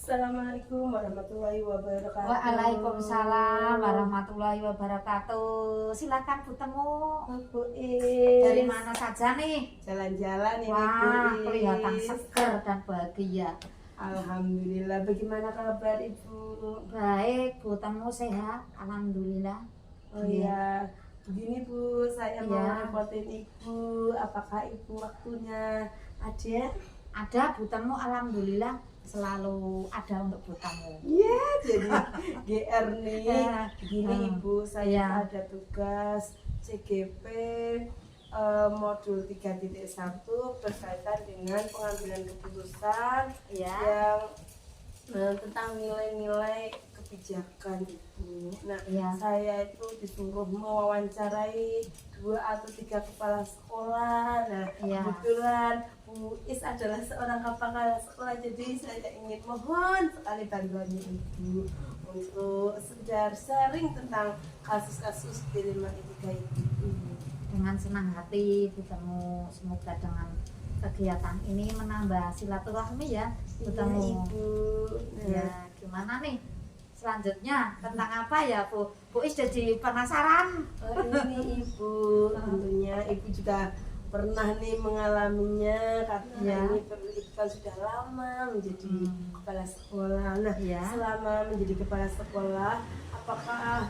Assalamualaikum warahmatullahi wabarakatuh. Waalaikumsalam warahmatullahi wabarakatuh. Silakan Bu Temu. Bu Is. Dari mana saja nih? Jalan-jalan ini Bu Wah, Is. kelihatan seger dan bahagia. Alhamdulillah. Bagaimana kabar Ibu? Baik, Bu Temu sehat. Alhamdulillah. Oh iya. Begini Bu, saya mau Iya. repotin Ibu. Apakah Ibu waktunya ada? Ada Bu Temu, alhamdulillah selalu ada untuk Bu Temu. Iya, jadi GR nih. Ya. Begini Ibu, saya Iya. ada tugas CGP modul 3.1 berkaitan dengan pengambilan keputusan Ya. yang tentang nilai-nilai kebijakan Ibu. Nah, Iya. saya itu disuruh mewawancarai 2 atau 3 kepala sekolah. Nah, Iya. kebetulan Bu Is adalah seorang kepala sekolah, jadi saya ingin mohon sekali bantuannya Ibu untuk sekedar sharing tentang kasus-kasus dilema etika Ibu. Dengan senang hati Bu Temu, semoga dengan kegiatan ini menambah silaturahmi ya Bu Iya, Temu. Ibu. Ya, gimana nih selanjutnya tentang apa ya Bu? Bu Is jadi penasaran. Ini Ibu, tentunya Ibu juga pernah nih mengalaminya karena Ya. ini Ibu kan sudah lama menjadi kepala sekolah. Nah, Ya. selama menjadi kepala sekolah, apakah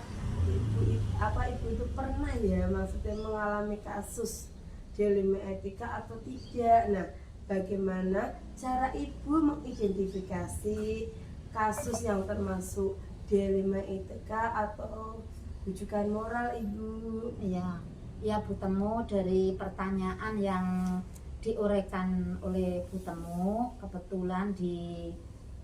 Ibu itu pernah ya maksudnya mengalami kasus dilema etika atau tidak? Nah, bagaimana cara Ibu mengidentifikasi kasus yang termasuk dilema etika atau rujukan moral Ibu? Iya, ya Bu Temu, dari pertanyaan yang diuraikan oleh Bu Temu, kebetulan di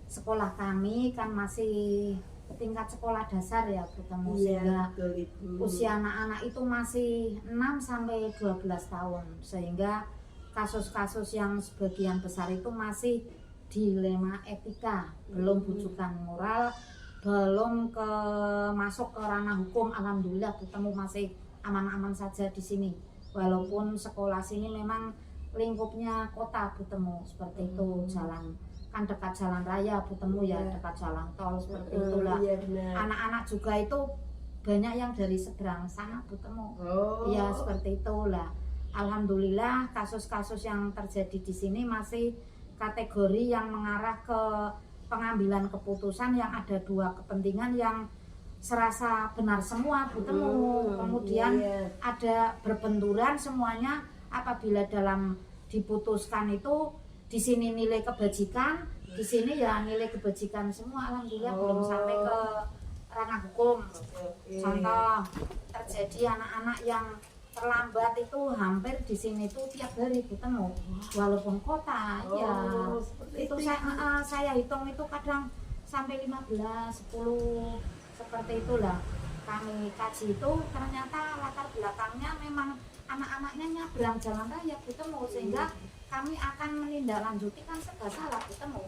sekolah kami kan masih tingkat sekolah dasar ya Bu Temu, sehingga betul Ibu. usia anak-anak itu masih 6 sampai 12 tahun, sehingga kasus-kasus yang sebagian besar itu masih dilema etika, belum rujukan moral, belum masuk ke ranah hukum. Alhamdulillah Bu Temu masih aman-aman saja di sini, walaupun sekolah sini memang lingkupnya kota Bu Temu, seperti itu. Jalan kan dekat jalan raya Bu Temu ya, Iya. dekat jalan tol, seperti itulah. Iya benar. Anak-anak juga itu banyak yang dari seberang sana Bu Temu. Oh. Iya, seperti itulah. Alhamdulillah kasus-kasus yang terjadi di sini masih kategori yang mengarah ke pengambilan keputusan yang ada dua kepentingan yang serasa benar semua Bu Temu. Kemudian iya. ada berbenturan semuanya apabila dalam diputuskan itu di sini nilai kebajikan, di sini ya nilai kebajikan semua. Alhamdulillah belum sampai ke ranah hukum. Oke. Contoh terjadi anak-anak yang terlambat itu hampir di sini tuh tiap hari ketemu, walaupun kota ya seperti itu saya hitung itu kadang sampai 15, 10 seperti itulah. Kami kaji itu ternyata latar belakangnya memang anak-anaknya nyabrang jalan raya ketemu, sehingga kami akan menindaklanjuti kan serba salah ketemu.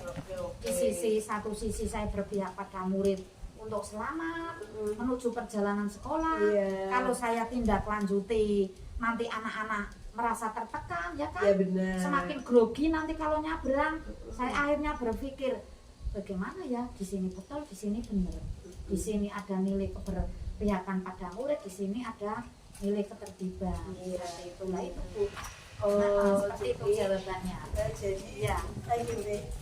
Di satu sisi saya berpihak pada murid untuk selamat menuju perjalanan sekolah. Iya. Kalau saya tindak lanjuti nanti anak-anak merasa tertekan ya kan, Iya benar. semakin grogi nanti kalau nyabrang. Saya akhirnya berpikir bagaimana ya, di sini betul, di sini benar, di sini ada nilai keberpihakan pada murid, di sini ada nilai ketertiban. Iya. Seperti itulah itu Bu. Seperti itu jadi jawabannya. jadi Ya.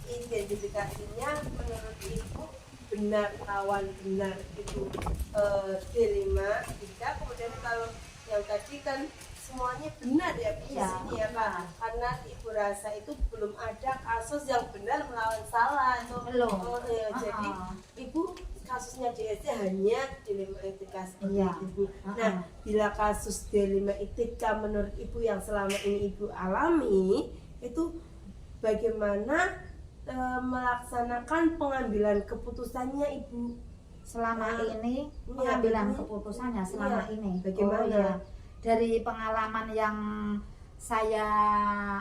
identifikasinya menurut Ibu benar, rawan benar itu dilema etika. Kemudian kalau yang tadi kan semuanya benar ya di Iya, sini ya Pak, karena Ibu rasa itu belum ada kasus yang benar melawan salah itu. Belum. Jadi Ibu kasusnya DSC hanya dilema etika seperti Iya. itu. Nah, bila kasus dilema etika menurut Ibu yang selama ini Ibu alami itu bagaimana melaksanakan pengambilan keputusannya Ibu? Selama ini iya, pengambilan begini. keputusannya selama Iya, ini bagaimana? ya, dari pengalaman yang saya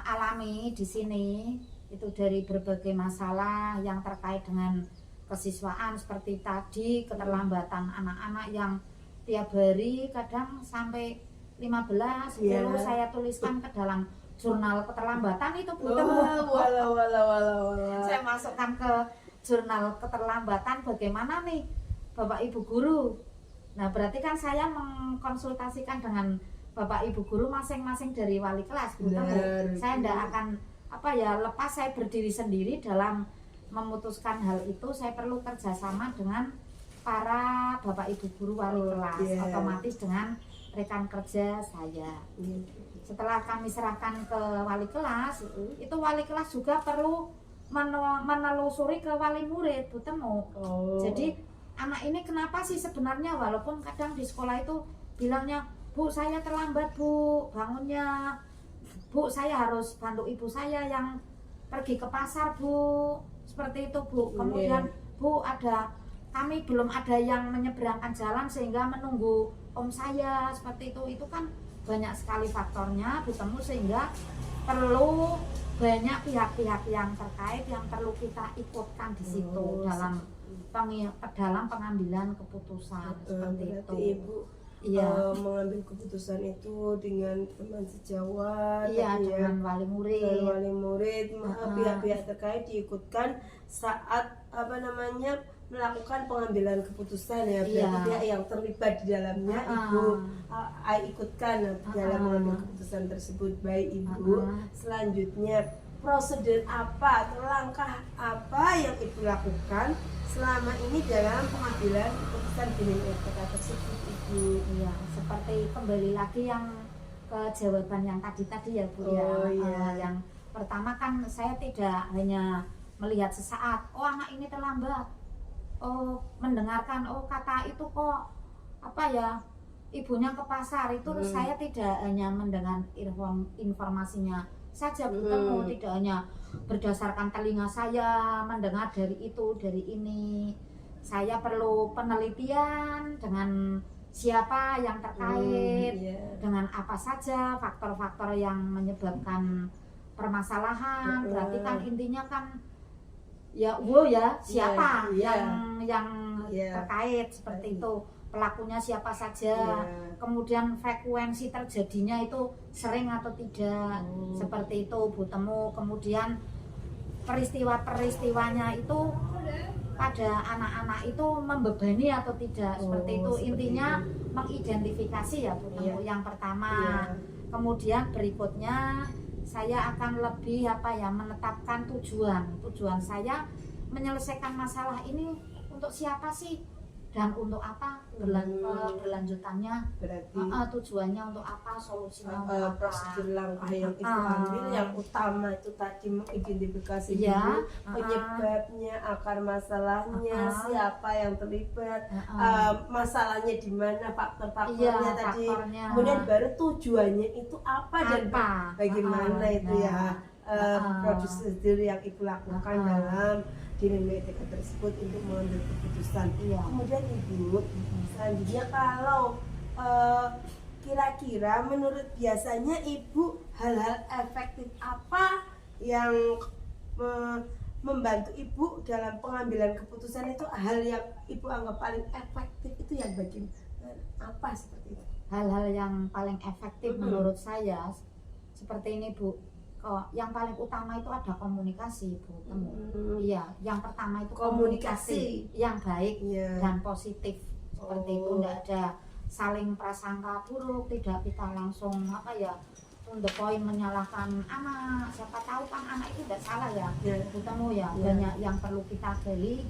alami di sini itu dari berbagai masalah yang terkait dengan kesiswaan, seperti tadi keterlambatan anak-anak yang tiap hari kadang sampai 15, 10 Iya. saya tuliskan ke dalam jurnal keterlambatan itu Bu Temu. Wala. Saya masukkan ke jurnal keterlambatan bagaimana nih Bapak Ibu guru. Nah berarti kan saya mengkonsultasikan dengan Bapak Ibu guru masing-masing dari wali kelas, Bu Temu. Saya tidak akan lepas saya berdiri sendiri dalam memutuskan hal itu. Saya perlu kerjasama dengan para Bapak Ibu guru wali kelas, otomatis dengan rekan kerja saya. Setelah kami serahkan ke wali kelas, itu wali kelas juga perlu menelusuri ke wali murid, Bu Temu. Jadi anak ini kenapa sih sebenarnya, walaupun kadang di sekolah itu bilangnya, Bu saya terlambat Bu bangunnya, Bu saya harus bantu ibu saya yang pergi ke pasar Bu, seperti itu Bu. Kemudian Bu kami belum ada yang menyeberangkan jalan sehingga menunggu om saya, seperti itu kan banyak sekali faktornya Bu Temu, sehingga perlu banyak pihak-pihak yang terkait yang perlu kita ikutkan di situ dalam pengambilan keputusan. Seperti itu Ibu mengambil keputusan itu dengan teman sejawat, dengan wali murid, pihak-pihak terkait diikutkan saat melakukan pengambilan keputusan ya, berarti pihak yang terlibat di dalamnya Ibu ikutkan dalam mengambil keputusan tersebut. Baik Ibu, selanjutnya prosedur apa atau langkah apa yang Ibu lakukan selama ini dalam pengambilan keputusan di LMK tersebut Ibu? Iya, seperti kembali lagi yang ke jawaban yang tadi ya Bu. Yang pertama kan saya tidak hanya melihat sesaat, anak ini terlambat, mendengarkan kata itu kok ibunya ke pasar itu. Saya tidak hanya mendengar informasinya saja Bu Temu, tidak hanya berdasarkan telinga saya mendengar dari itu dari ini. Saya perlu penelitian dengan siapa yang terkait, dengan apa saja faktor-faktor yang menyebabkan permasalahan. Berarti kan intinya kan siapa yang terkait, seperti itu, pelakunya siapa saja, kemudian frekuensi terjadinya itu sering atau tidak, seperti itu Bu Temu. Kemudian peristiwanya itu pada anak-anak itu membebani atau tidak, seperti itu. Intinya mengidentifikasi ya Bu Temu, yang pertama. Kemudian berikutnya saya akan lebih menetapkan tujuan saya menyelesaikan masalah ini untuk siapa sih dan untuk apa berlanjutannya, berarti tujuannya untuk apa, solusinya untuk apa. Prosedur langkah yang Ibu ambil yang utama itu tadi mengidentifikasi dulu penyebabnya, akar masalahnya, siapa yang terlibat, masalahnya di mana, faktor-faktornya tadi, kemudian baru tujuannya itu apa dan bagaimana itu prosedur yang Ibu lakukan dalam dinamika etika tersebut untuk mengambil keputusan. Kemudian Ibu, selanjutnya kalau kira-kira menurut biasanya Ibu hal-hal efektif apa yang membantu Ibu dalam pengambilan keputusan itu, hal yang Ibu anggap paling efektif itu yang bagian apa seperti itu? Hal-hal yang paling efektif menurut saya seperti ini Bu. Yang paling utama itu ada komunikasi Bu Temu. Yang pertama itu komunikasi yang baik dan positif, seperti itu. Tidak ada saling prasangka buruk, tidak kita langsung on the point menyalahkan anak. Siapa tahu kan anak itu tidak salah ya Bu Temu ya. Banyak yang perlu kita gali.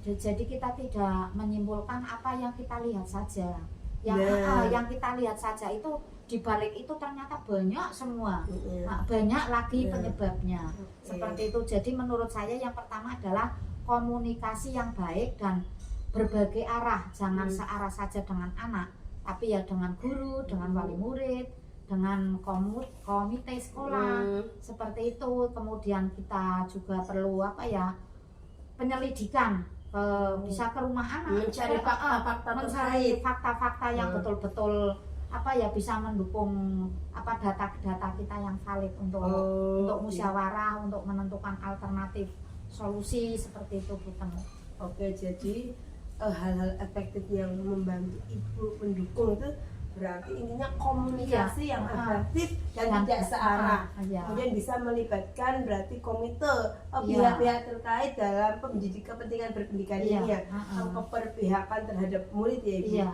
Jadi kita tidak menyimpulkan apa yang kita lihat saja. Yang kita lihat saja itu di balik itu ternyata banyak semua, banyak lagi penyebabnya, seperti itu. Jadi menurut saya yang pertama adalah komunikasi yang baik dan berbagai arah, jangan searah saja dengan anak, tapi ya dengan guru, dengan wali murid, dengan komite sekolah, seperti itu. Kemudian kita juga perlu penyelidikan, bisa ke rumah anak, mencari fakta-fakta yang betul-betul bisa mendukung data-data kita yang valid untuk musyawarah, untuk menentukan alternatif solusi, seperti itu Bu Temu. Jadi hal-hal efektif yang membantu Ibu mendukung itu Berarti intinya komunikasi yang efektif dan Dan- tidak searah. Iya. Kemudian bisa melibatkan berarti komite Iya. pihak-pihak terkait dalam kepentingan berpendidikan Iya. ini ya, keberpihakan terhadap murid ya Ibu. Iya.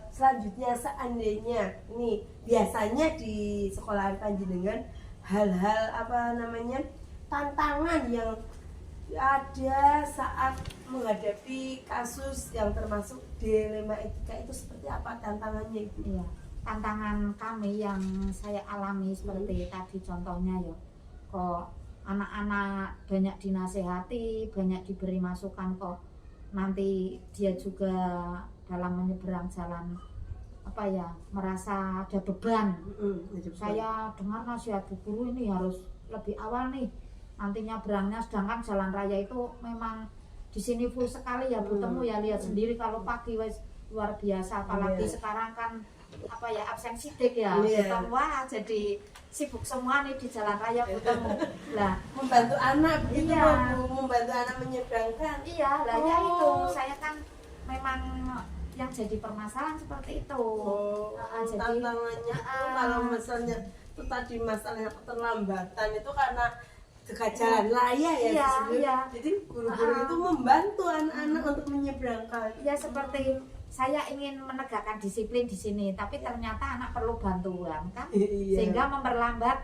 Selanjutnya seandainya ini biasanya di sekolahan panjenengan hal-hal apa namanya tantangan yang ada saat menghadapi kasus yang termasuk dilema etika itu seperti apa tantangannya Ibu? Iya, tantangan kami yang saya alami seperti tadi contohnya ya, kok anak-anak banyak dinasehati, banyak diberi masukan kok nanti dia juga dalam menyeberang jalan apa ya merasa ada beban. Saya dengar nasihat Bu Guru ini harus lebih awal nih nantinya berangnya, sedangkan jalan raya itu memang di sini full sekali ya Bu Temu ya, lihat sendiri kalau pagi wes luar biasa, apalagi sekarang kan apa ya absen sidik ya, kita wah jadi sibuk semua nih di jalan raya Bu Temu. Lah Membantu anak begitu Iya. Bu, membantu anak menyeberangkan. iya lah ya itu saya kan memang yang jadi permasalahan seperti itu. Jadi Tantangannya tuh kalau misalnya itu tadi masalahnya keterlambatan itu karena dekat jalan raya ya, Iya, sebenarnya. iya. Jadi guru-guru itu membantu anak-anak untuk menyeberangkan. ya seperti saya ingin menegakkan disiplin di sini, tapi ternyata anak perlu bantuan kan, Iya. sehingga memperlambat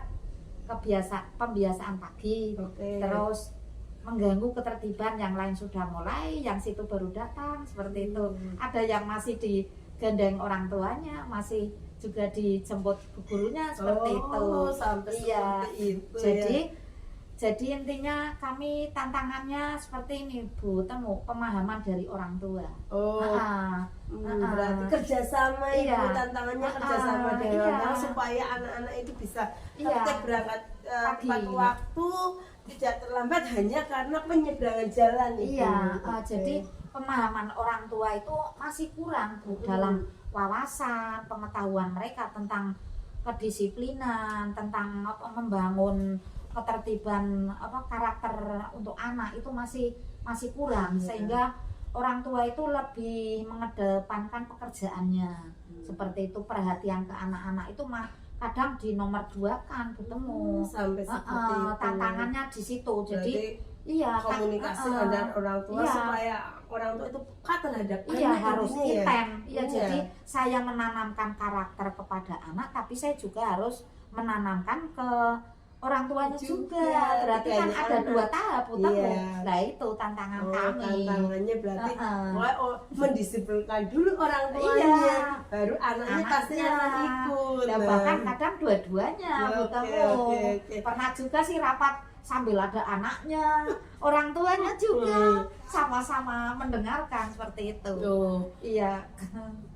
pembiasaan pagi, Oke. terus mengganggu ketertiban yang lain sudah mulai, yang situ baru datang seperti itu. Ada yang masih digandeng orang tuanya, masih juga dijemput gurunya seperti itu. Sampai Iya. seperti itu Jadi intinya kami tantangannya seperti ini Bu Temu, pemahaman dari orang tua. Berarti kerjasama Ibu, Iya. tantangannya kerjasama dengan iya. orang tua supaya anak-anak itu bisa Iya. tetap berangkat Pagi. tepat waktu, tidak terlambat hanya karena penyeberangan jalan Ibu. Iya, Oke. jadi pemahaman orang tua itu masih kurang Bu dalam wawasan, pengetahuan mereka tentang kedisiplinan, tentang membangun ketertiban karakter untuk anak itu masih kurang, sehingga orang tua itu lebih mengedepankan pekerjaannya seperti itu, perhatian ke anak-anak itu kadang di nomor 2 kan ketemu. Sampai seperti itu. Tantangannya di situ. Jadi Berarti iya komunikasi dengan orang tua iya. supaya orang tua itu peka terhadap Iya anak harus intinya ya. intent. Iya, Iya. jadi saya menanamkan karakter kepada anak, tapi saya juga harus menanamkan ke orang tuanya juga. Berarti kan tiganya ada anak. 2 tahap utama. Iya. Nah itu tantangan kami. Tantangannya berarti Heeh. mendisiplinkan dulu orang tuanya, Iya. baru anaknya pasti akan ikut. Dan bahkan kadang dua-duanya Bu Oke, Temu. oke. Pernah juga sih rapat sambil ada anaknya, orang tuanya juga sama-sama mendengarkan seperti itu. Tuh, Iya.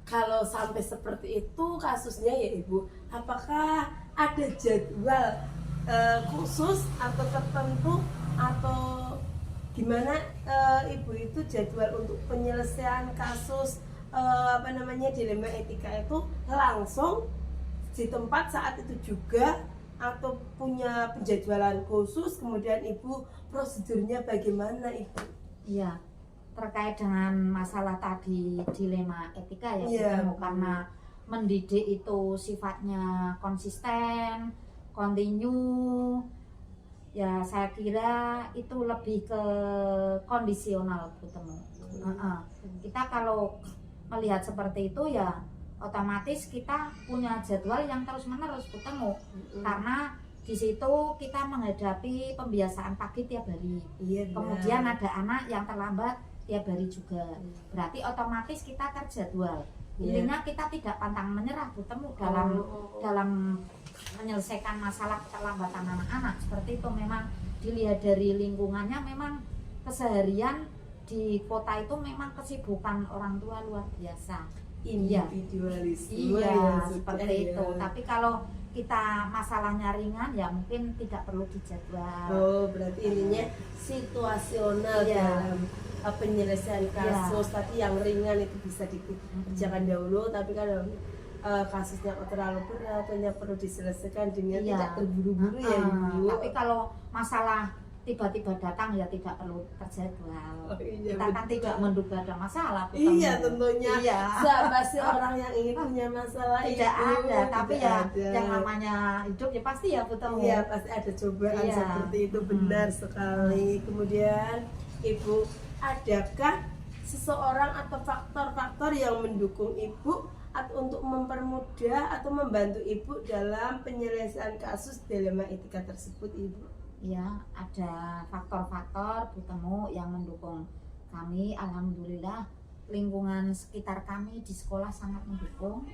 kalau sampai seperti itu kasusnya ya Ibu, apakah ada jadwal khusus atau tertentu atau gimana Ibu itu jadwal untuk penyelesaian kasus dilema etika itu langsung di tempat saat itu juga atau punya penjadwalan khusus, kemudian Ibu prosedurnya bagaimana Ibu? Iya, terkait dengan masalah tadi dilema etika ya, Iya. ketemu karena mendidik itu sifatnya konsisten, kontinu. Ya saya kira itu lebih ke kondisional ketemu. Kita kalau melihat seperti itu ya otomatis kita punya jadwal yang terus-menerus ketemu. Karena di situ kita menghadapi pembiasaan pagi tiap hari. Iya, Kemudian ada anak yang terlambat tiap hari juga. Berarti otomatis kita terjadwal. Intinya kita tidak pantang menyerah ketemu dalam menyelesaikan masalah keterlambatan anak-anak. Seperti itu memang dilihat dari lingkungannya, memang keseharian di kota itu memang kesibukan orang tua luar biasa. individualisme Iya, ya, seperti ya. itu. Tapi kalau kita masalahnya ringan ya mungkin tidak perlu dijadwal. Oh, berarti ininya situasional Iya. dalam penyelesaian kasus. Tapi yang ringan itu bisa dikerjakan dahulu. Tapi kalau kasusnya terlalu berat, hanya perlu diselesaikan dengan Iya. tidak terburu-buru ya Ibu. Tapi kalau masalah tiba-tiba datang ya tidak perlu terjadwal. Oh, iya, Kita kan betul. tidak menduga ada masalah. Bu Iya Temu. tentunya. Iya. Siapa sih orang yang ingin punya masalah Tidak itu? ada, tapi Tidak ya ada. yang namanya hidup ya pasti ya Bu Temu. Iya pasti ada cobaan Iya. seperti itu, benar sekali. Kemudian Ibu, adakah seseorang atau faktor-faktor yang mendukung Ibu atau untuk mempermudah atau membantu Ibu dalam penyelesaian kasus dilema etika tersebut, Ibu? Ya, ada faktor-faktor Bu Temu yang mendukung kami. Alhamdulillah lingkungan sekitar kami di sekolah sangat mendukung.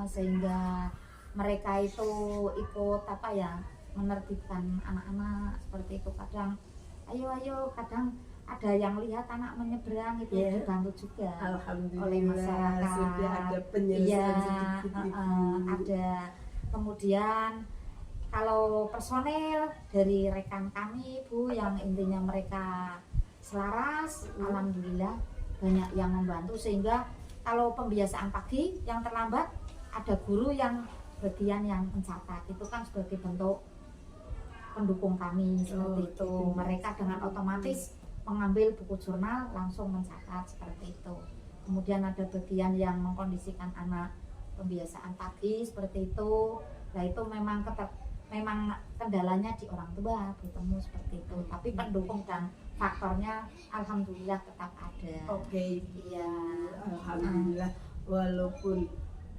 Sehingga mereka itu ikut apa ya, menertibkan anak-anak seperti itu. Kadang ayo kadang ada yang lihat anak menyeberang itu Yeah. dibantu juga Alhamdulillah oleh masyarakat. sudah ada penyelesaian Iya, sedikit, Ibu. ada. Kemudian kalau personel dari rekan kami Bu yang intinya mereka selaras, alhamdulillah banyak yang membantu, sehingga kalau pembiasaan pagi yang terlambat ada guru yang bagian yang mencatat, itu kan sebagai bentuk pendukung kami seperti itu. gitu. Mereka dengan otomatis mengambil buku jurnal langsung mencatat seperti itu. Kemudian ada bagian yang mengkondisikan anak pembiasaan pagi seperti itu. Nah itu memang memang kendalanya di orang tua bertemu seperti itu. Tapi pendukung dan faktornya alhamdulillah tetap ada. Oke, Iya. alhamdulillah walaupun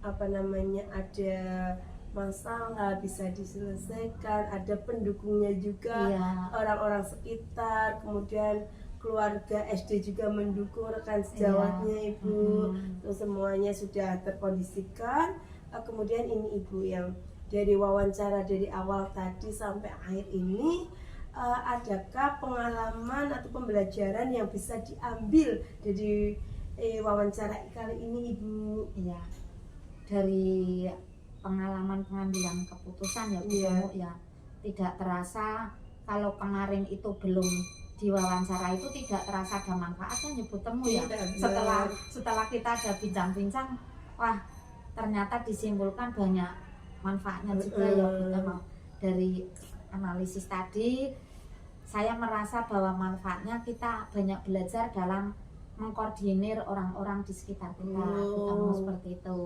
apa namanya ada masalah bisa diselesaikan, ada pendukungnya juga, Iya. orang-orang sekitar, kemudian keluarga SD juga mendukung, rekan sejawatnya Ibu, terus semuanya sudah terkondisikan. Kemudian ini Ibu yang dari wawancara dari awal tadi sampai akhir ini, adakah pengalaman atau pembelajaran yang bisa diambil dari wawancara kali ini Ibu? Iya. Dari pengalaman pengambilan keputusan ya Bu Iya. Temu, ya tidak terasa kalau kemarin itu belum diwawancara itu tidak terasa ada manfaatnya ya Bu Temu ya. Iya, Setelah kita ada bincang-bincang, wah ternyata disimpulkan banyak manfaatnya juga ya Bu Temu. Dari analisis tadi saya merasa bahwa manfaatnya kita banyak belajar dalam mengkoordinir orang-orang di sekitar kita, Bu Temu, seperti itu.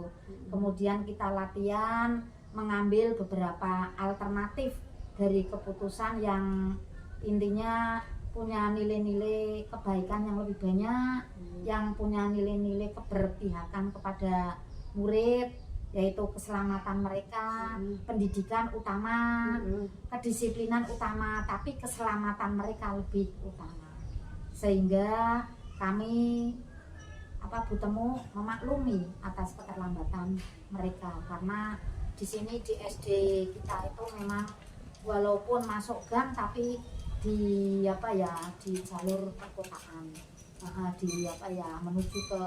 Kemudian kita latihan mengambil beberapa alternatif dari keputusan yang intinya punya nilai-nilai kebaikan yang lebih banyak, yang punya nilai-nilai keberpihakan kepada murid, yaitu keselamatan mereka, pendidikan utama, kedisiplinan utama, tapi keselamatan mereka lebih utama. Sehingga kami Bu Temu memaklumi atas keterlambatan mereka, karena di sini di SD kita itu memang walaupun masuk gang tapi di di jalur perkotaan, menuju ke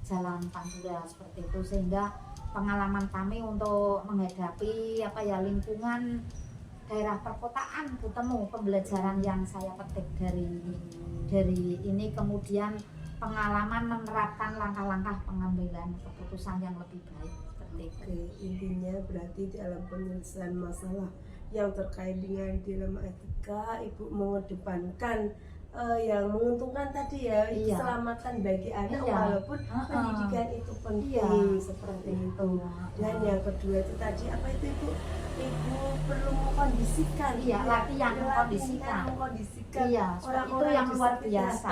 jalan Pantura seperti itu, sehingga pengalaman kami untuk menghadapi lingkungan daerah perkotaan Bu Temu, pembelajaran yang saya petik dari ini, kemudian pengalaman menerapkan langkah-langkah pengambilan keputusan yang lebih baik seperti itu. Oke, intinya berarti dalam penyelesaian masalah yang terkait dengan dilema etika, Ibu mengedepankan yang menguntungkan tadi ya, Iya. keselamatan bagi anak, Iya. walaupun pendidikan itu penting, Iya, seperti seperti itu. itu. Dan yang kedua itu tadi apa itu Ibu? Ibu perlu mengkondisikan, Iya, latihan mengkondisikan. mengkondisikan Iya, seperti itu orang-orang yang di luar sekitar. biasa.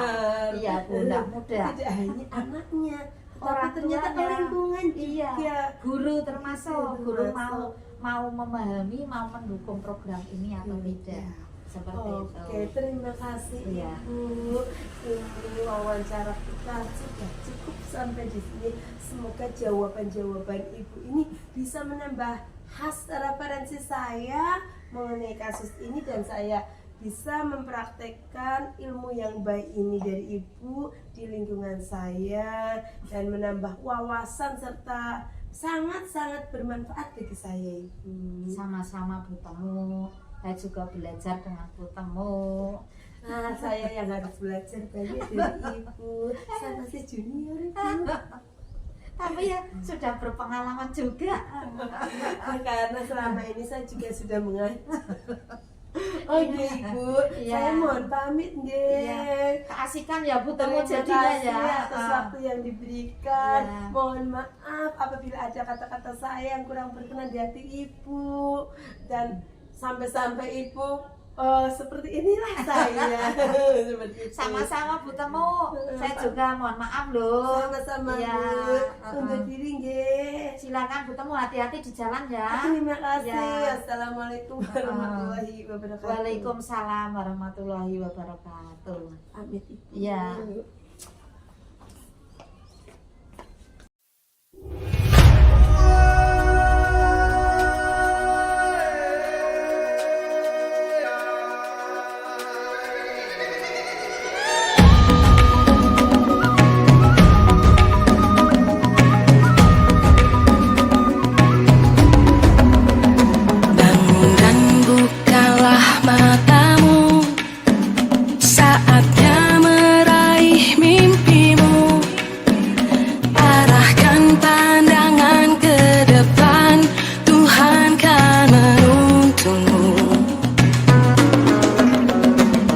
Iya, Bu, tidak mudah. Tidak hanya anaknya, tapi Orang ternyata tuanya. lingkungan Iya. juga. Guru termasuk, Iya, guru termasuk. mau memahami, mau mendukung program ini atau Iya. tidak, seperti itu. Oke, terima kasih Iya. Ibu. Ini wawancara kita sudah cukup sampai di sini. Semoga jawaban-jawaban Ibu ini bisa menambah khas referensi saya mengenai kasus ini, dan saya bisa mempraktekkan ilmu yang baik ini dari Ibu di lingkungan saya dan menambah wawasan serta sangat-sangat bermanfaat bagi saya Ibu. Sama-sama Bu Temu, saya juga belajar dengan Bu Temu. Nah, saya yang harus belajar banyak dari Ibu. Saya masih junior Ibu. Tapi ya sudah berpengalaman juga. Karena selama ini saya juga sudah mengajar. Oke Ibu, Iya. saya mohon pamit nggih. Iya. Keasikan ya Bu temu Terima jadinya kasih ya. atas waktu yang diberikan. Iya. Mohon maaf apabila ada kata-kata saya yang kurang berkenan di hati Ibu, dan sampai-sampai Ibu seperti inilah saya. Seperti itu. Sama-sama Bu Temu. Saya juga mohon maaf loh. Sama-sama Iya. Bu. Undur diri nggih. Silakan Bu Temu, hati-hati di jalan ya. Terima kasih. Ya. Assalamualaikum warahmatullahi wabarakatuh. Waalaikumsalam warahmatullahi wabarakatuh. Pamit Ibu. Iya. Bangun dan bukalah matamu, saatnya meraih mimpimu. Arahkan pandangan ke depan, Tuhan kan menuntunmu.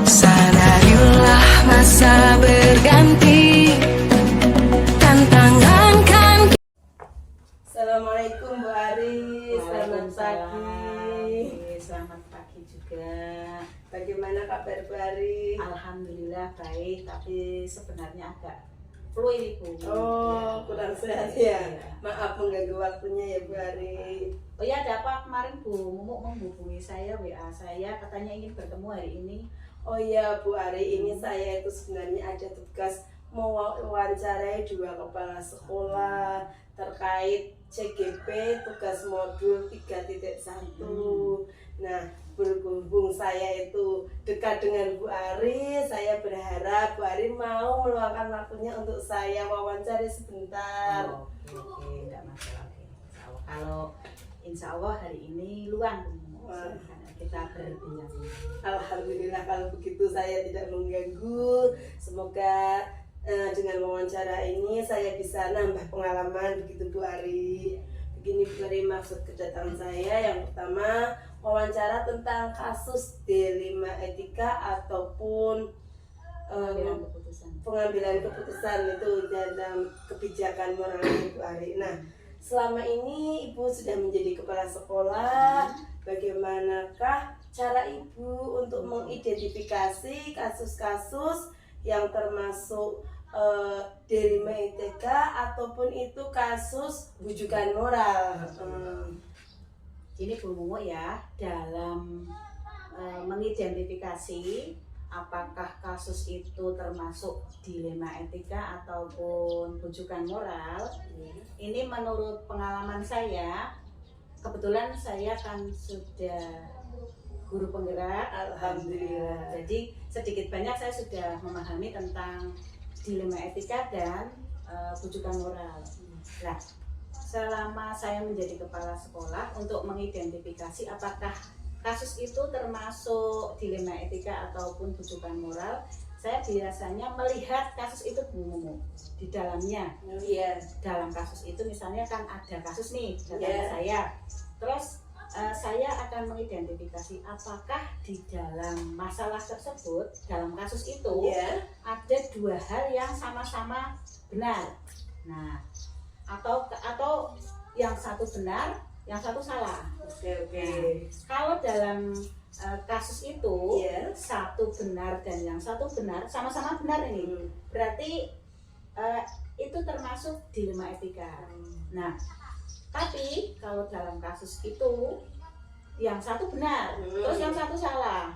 Sadarilah masa berganti, tantangan kan. Assalamualaikum Bu Aris. Selamat pagi. Selamat pagi juga. Bagaimana kabar Bu Aris? Alhamdulillah baik, tapi sebenarnya agak flu ini Bu. Oh, Ya. kurang sehat ya. Iya. Maaf mengganggu waktunya ya Bu Aris. Oh ya, ada apa kemarin Bu Mumuk menghubungi saya, WA saya, katanya ingin bertemu hari ini. Oh iya Bu Ari, ini saya itu sebenarnya ada tugas mau wawancarai 2 kepala sekolah terkait CGP tugas modul 3.1. Nah, berhubung saya itu dekat dengan Bu Ari, saya berharap Bu Ari mau meluangkan waktunya untuk saya wawancara sebentar. Oh, oke, enggak masalah. Oke. Kalau insya Allah hari ini luang Bu Mumuk. Wah. Silakan kita berbincang. Alhamdulillah kalau begitu saya tidak mengganggu. Semoga dengan wawancara ini saya bisa nambah pengalaman begitu Bu Ari. Begini Bu Ari, maksud kedatangan saya yang pertama wawancara tentang kasus D5 etika ataupun Pengambilan keputusan. pengambilan keputusan itu dalam kebijakan moral Bu Ari. Nah, selama ini Ibu sudah menjadi kepala sekolah, bagaimanakah cara Ibu untuk mengidentifikasi kasus-kasus yang termasuk D5 ITK ataupun itu kasus bujukan moral? Ini Bu Mumuk ya, dalam mengidentifikasi apakah kasus itu termasuk dilema etika ataupun bujukan moral. Ini menurut pengalaman saya, kebetulan saya kan sudah guru penggerak. Alhamdulillah. Jadi sedikit banyak saya sudah memahami tentang dilema etika dan bujukan moral. Nah, selama saya menjadi kepala sekolah untuk mengidentifikasi apakah kasus itu termasuk dilema etika ataupun bujukan moral, saya biasanya melihat kasus itu Bu Mumuk di dalamnya. Iya. Dalam kasus itu misalnya kan ada kasus nih datanya Iya. saya, terus saya akan mengidentifikasi apakah di dalam masalah tersebut, dalam kasus itu Iya. ada 2 hal yang sama-sama benar. Nah, atau yang satu benar, yang satu salah. Oke. Kalau dalam kasus itu Iya. satu benar dan yang satu benar, sama-sama benar ini, berarti itu termasuk dilema etika. Nah, tapi kalau dalam kasus itu yang satu benar, terus yang satu salah.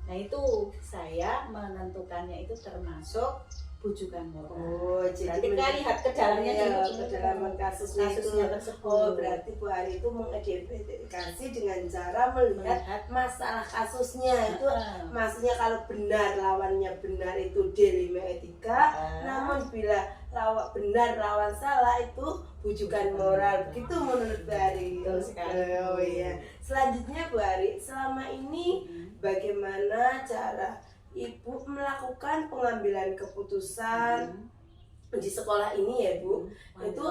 Nah, itu saya menentukannya itu termasuk bujukan moral. Oh, jadi Berarti kita lihat ke dalamnya iya, dulu. kedalaman kasusnya Kasusnya itu. tersebut. Oh, berarti Bu Ari itu mengidentifikasi dengan cara melihat masalah kasusnya itu. Maksudnya kalau benar lawannya benar itu dilema etika, namun bila benar lawan salah itu bujukan moral. Begitu menurut Bu Ari. Betul sekali. Oh iya. Selanjutnya Bu Ari, selama ini bagaimana cara Ibu melakukan pengambilan keputusan di sekolah ini ya Bu? Itu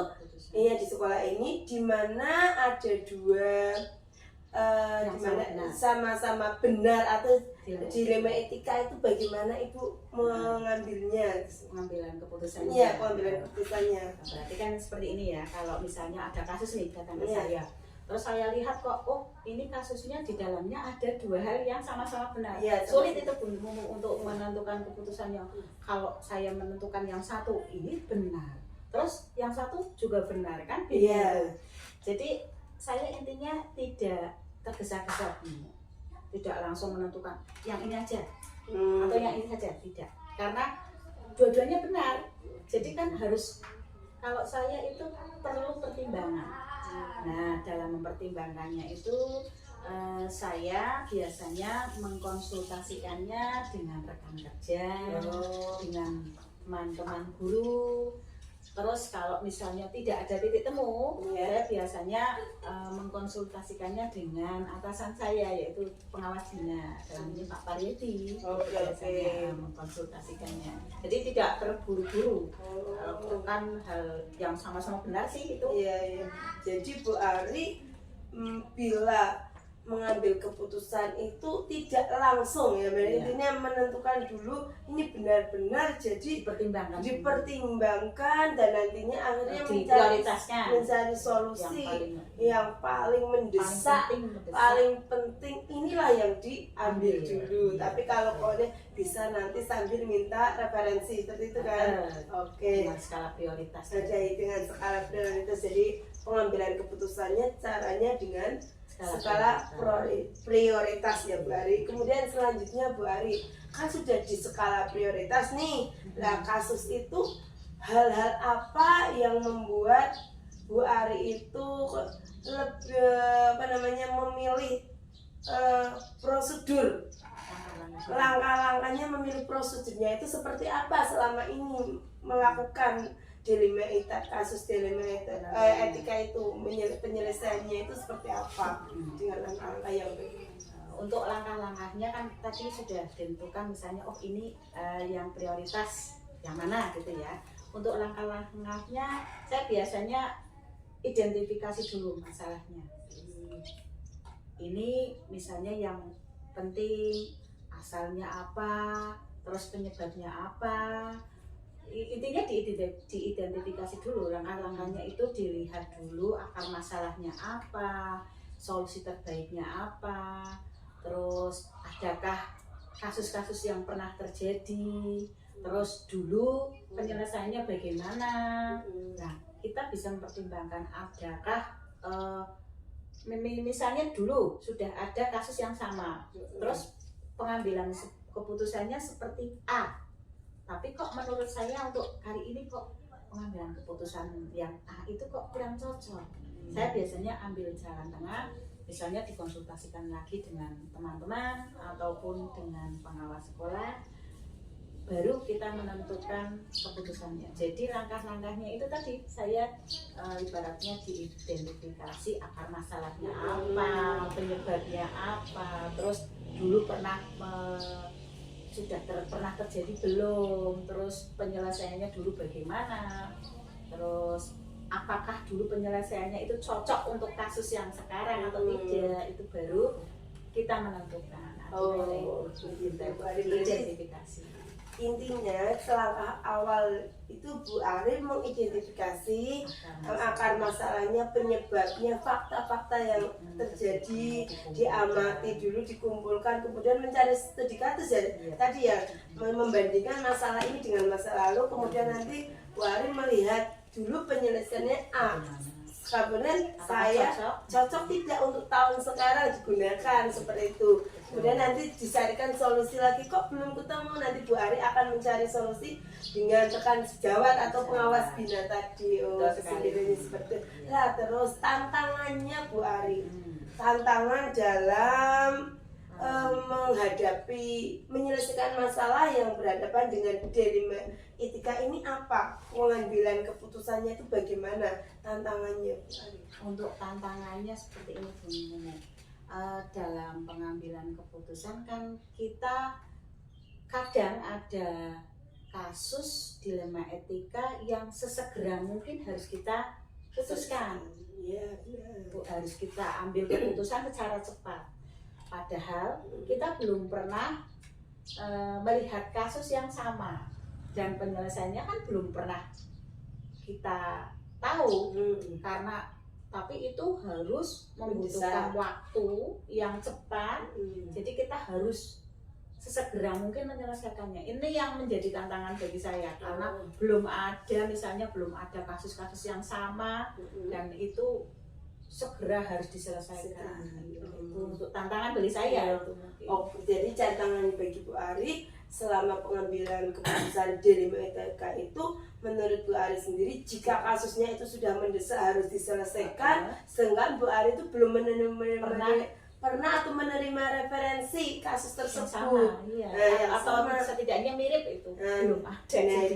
iya, di sekolah ini di mana ada 2 Yang dimana benar. sama-sama benar atau Dilema. dilema etika itu bagaimana Ibu mengambilnya? Pengambilan keputusannya. Iya, pengambilan keputusannya. Berarti kan seperti ini ya, kalau misalnya ada kasus nih datang ke Iya. saya, terus saya lihat kok, oh ini kasusnya di dalamnya ada dua hal yang sama-sama benar. Iya, Sulit itu pun untuk menentukan keputusannya. Kalau saya menentukan yang satu ini benar, terus yang satu juga benar kan? Iya. Jadi saya intinya tidak tergesa-gesa, tidak langsung menentukan yang ini aja atau yang ini saja, tidak, karena dua-duanya benar. Jadi kan harus, kalau saya itu perlu pertimbangan. Nah, dalam mempertimbangkannya itu saya biasanya mengkonsultasikannya dengan rekan kerja, dengan teman-teman guru. Terus kalau misalnya tidak ada titik temu, saya biasanya mengkonsultasikannya dengan atasan saya, yaitu pengawas dinas, dalam ini Pak Parieti. Biasanya mengkonsultasikannya. Jadi tidak terburu-buru. Kalau itu kan hal yang sama-sama benar sih itu. Iya. Jadi Bu Ari bila mengambil keputusan itu tidak langsung ya, intinya menentukan dulu ini benar-benar, jadi dipertimbangkan dan nantinya akhirnya mencari solusi yang paling mendesak, paling penting, inilah yang diambil dulu. Tapi kalau pokoknya bisa nanti sambil minta referensi seperti itu kan. Oke. Dengan skala prioritas. Dengan skala prioritas. Jadi pengambilan keputusannya caranya dengan skala prioritas ya Bu Ari. Kemudian selanjutnya Bu Ari, kan sudah di skala prioritas nih. Nah, kasus itu hal-hal apa yang membuat Bu Ari itu lebih memilih prosedur, langkah-langkahnya, memilih prosedurnya itu seperti apa selama ini melakukan dilema etika, kasus dilema etika itu, penyelesaiannya itu seperti apa dengan langkah-langkah yang untuk langkah-langkahnya kan tadi sudah ditentukan, misalnya oh ini yang prioritas yang mana gitu ya. Untuk langkah-langkahnya saya biasanya identifikasi dulu masalahnya. Ini misalnya yang penting asalnya apa, terus penyebabnya apa. Intinya diidentifikasi dulu, langkah-langkahnya itu dilihat dulu, akar masalahnya apa, solusi terbaiknya apa, terus adakah kasus-kasus yang pernah terjadi, terus dulu penyelesaiannya bagaimana. Nah, kita bisa mempertimbangkan adakah misalnya dulu sudah ada kasus yang sama, terus pengambilan keputusannya seperti A, tapi kok menurut saya untuk hari ini kok pengambilan keputusan yang A itu kok kurang cocok. Saya biasanya ambil jalan tengah, misalnya dikonsultasikan lagi dengan teman-teman ataupun dengan pengawas sekolah, baru kita menentukan keputusannya. Jadi langkah-langkahnya itu tadi saya ibaratnya diidentifikasi akar masalahnya apa, penyebabnya apa, terus dulu pernah pernah terjadi belum, terus penyelesaiannya dulu bagaimana, terus apakah dulu penyelesaiannya itu cocok untuk kasus yang sekarang atau tidak, itu baru kita menentukan. Identifikasi. Intinya selangkah awal itu Bu Ari mengidentifikasi akar masalahnya, penyebabnya, fakta-fakta yang terjadi, diamati dulu, dikumpulkan, kemudian mencari studi kasus ya. Tadi ya, membandingkan masalah ini dengan masa lalu, kemudian nanti Bu Ari melihat dulu penyelesaiannya A. Kemudian saya cocok tidak untuk tahun sekarang digunakan seperti itu. Kemudian nanti dicarikan solusi lagi, kok belum ketemu, nanti Bu Ari akan mencari solusi dengan rekan sejawat atau pengawas bina tadi. Sendiri seperti itu. Nah, terus tantangannya Bu Ari, tantangan dalam menghadapi, menyelesaikan masalah yang berhadapan dengan dilema etika ini apa? Pengambilan keputusannya itu bagaimana tantangannya? Untuk tantangannya seperti ini Bu Mumu. Dalam pengambilan keputusan kan kita kadang ada kasus dilema etika yang sesegera mungkin harus kita putuskan. Iya, benar. Itu harus kita ambil keputusan secara cepat. Padahal kita belum pernah melihat kasus yang sama dan penyelesaiannya kan belum pernah kita tahu karena tapi itu harus membutuhkan waktu yang cepat. Jadi kita harus sesegera mungkin menyelesaikannya. Ini yang menjadi tantangan bagi saya karena belum ada kasus-kasus yang sama dan itu segera harus diselesaikan. Itu untuk tantangan bagi saya. Oh, jadi tantangan bagi Bu Ari selama pengambilan keputusan DLMA ETK itu menurut Bu Ari sendiri jika kasusnya itu sudah mendesak harus diselesaikan, sedangkan Bu Ari itu belum pernah atau menerima referensi kasus tersebut. Iya. Atau setidaknya mirip itu belum ada. Nah,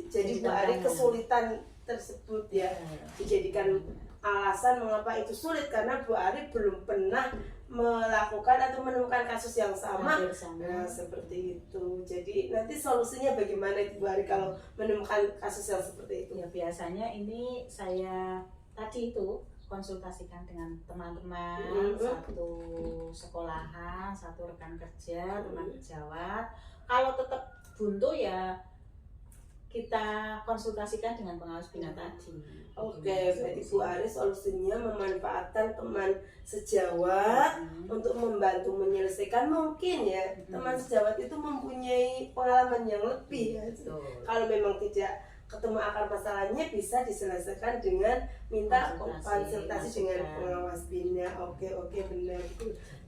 jadi Bu Ari kesulitan tersebut ya dijadikan alasan mengapa itu sulit karena Bu Ari belum pernah melakukan atau menemukan kasus yang sama. Nah, seperti itu. Jadi nanti solusinya bagaimana itu Bu Ari kalau menemukan kasus yang seperti itu? Ya biasanya ini saya tadi itu konsultasikan dengan teman-teman satu sekolahan, satu rekan kerja, teman sejawat. Kalau tetap buntu ya kita konsultasikan dengan pengawas bina tadi. Oke, berarti Bu Ari solusinya memanfaatkan teman sejawat untuk membantu menyelesaikan mungkin ya. Teman sejawat itu mempunyai pengalaman yang lebih ya. Kalau memang tidak ketemu akar masalahnya bisa diselesaikan dengan minta konsultasi dengan pengawas bina. Oke, benar.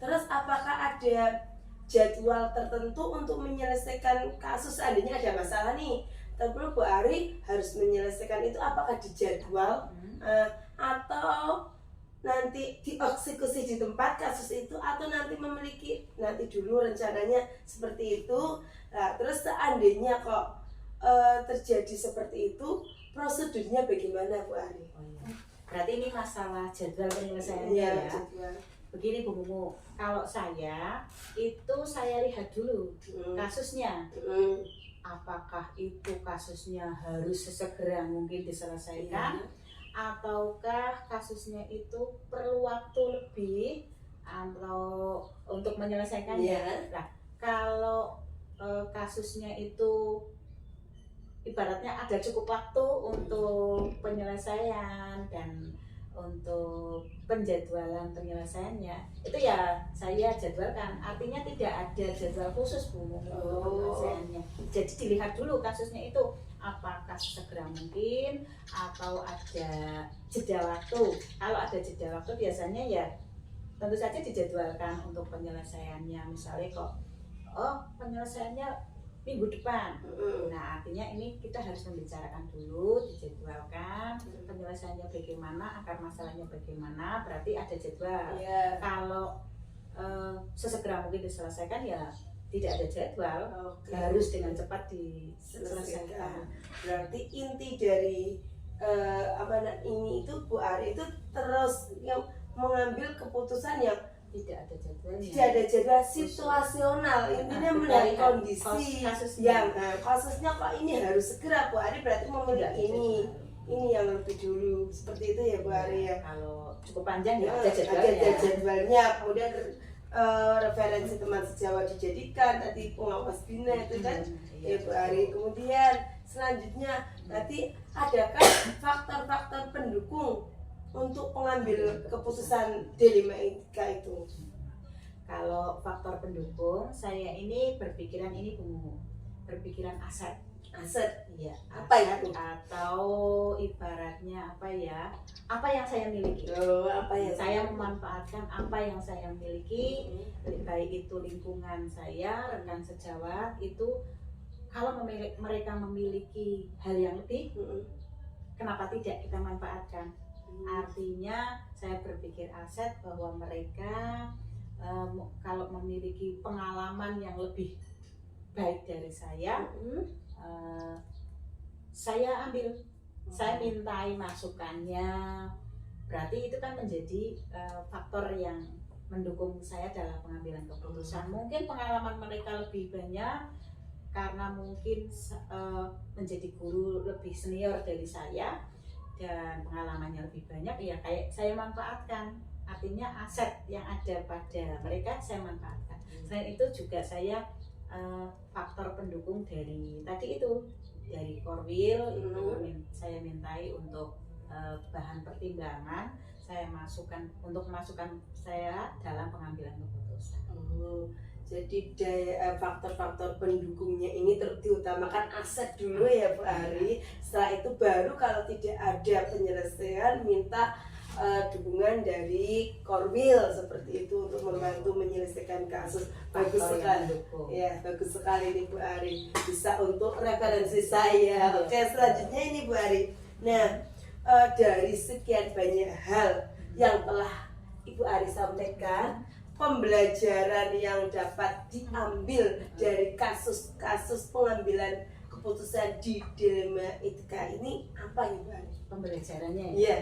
Terus apakah ada jadwal tertentu untuk menyelesaikan kasus seandainya ada masalah nih? Tapi Bu Ari harus menyelesaikan itu apakah di jadwal atau nanti dieksekusi di tempat kasus itu atau nanti nanti dulu rencananya seperti itu. Nah, terus seandainya kok terjadi seperti itu prosedurnya bagaimana Bu Ari? Berarti ini masalah jadwal penyelesaiannya ya. Jadwal. Begini Bu Mumu, kalau saya itu saya lihat dulu kasusnya. Apakah itu kasusnya harus sesegera mungkin diselesaikan ataukah kasusnya itu perlu waktu lebih atau untuk menyelesaikannya. Nah, kalau kasusnya itu ibaratnya ada cukup waktu untuk penyelesaian dan untuk penjadwalan penyelesaiannya itu ya saya jadwalkan, artinya tidak ada jadwal khusus Bu untuk penyelesaiannya. Jadi dilihat dulu kasusnya itu apakah segera mungkin atau ada jeda waktu. Kalau ada jeda waktu biasanya ya tentu saja dijadwalkan untuk penyelesaiannya. Misalnya kok penyelesaiannya minggu depan. Nah, artinya ini kita harus membicarakan dulu, dijadwalkan penyelesaiannya bagaimana, akar masalahnya bagaimana, berarti ada jadwal. Kalau sesegera mungkin diselesaikan ya tidak ada jadwal, harus dengan cepat diselesaikan. Berarti inti dari ini itu Bu Ari itu terus yang mengambil keputusan yang tidak ada jadwalnya. Tidak ada jadwal situasional. Intinya melihat kondisi yang kasusnya kok ini harus segera Bu Ari berarti memilih ini yang lebih dulu. Seperti itu ya Bu Ari ya. Kalau cukup panjang ya ada jadwalnya. Kemudian referensi teman sejawat dijadikan tadi pengawas bina itu kan ya Bu Ari. Kemudian selanjutnya nanti adakah faktor-faktor pendukung untuk mengambil keputusan D5 itu? Kalau faktor pendukung, saya ini berpikiran berpikiran aset. Iya. Apa itu? Atau ibaratnya apa ya? Apa yang saya miliki? Saya memanfaatkan apa yang saya miliki, baik itu lingkungan saya, rekan sejawat itu. Kalau mereka memiliki hal yang lebih, kenapa tidak kita manfaatkan? Artinya saya berpikir aset bahwa mereka kalau memiliki pengalaman yang lebih baik dari saya ambil, saya mintai masukannya. Berarti itu kan menjadi faktor yang mendukung saya dalam pengambilan keputusan. Mungkin pengalaman mereka lebih banyak karena mungkin menjadi guru lebih senior dari saya. dan pengalamannya lebih banyak, ya kayak saya manfaatkan. Artinya aset yang ada pada mereka saya manfaatkan. Selain itu juga saya faktor pendukung dari tadi itu, dari Korwil itu saya mintai untuk bahan pertimbangan, saya masukkan untuk memasukkan saya dalam pengambilan keputusan. Jadi faktor-faktor pendukungnya ini diutamakan aset dulu ya Bu Ari. Setelah itu baru kalau tidak ada penyelesaian minta dukungan dari Korwil seperti itu untuk membantu menyelesaikan kasus. Bagus sekali ya, bagus sekali nih Bu Ari, bisa untuk referensi saya. Oke, selanjutnya ini Bu Ari. Nah, dari sekian banyak hal yang telah Ibu Ari sampaikan, pembelajaran yang dapat diambil dari kasus-kasus pengambilan keputusan di dilema etika ini apa Ibu Ari? Pembelajarannya ya?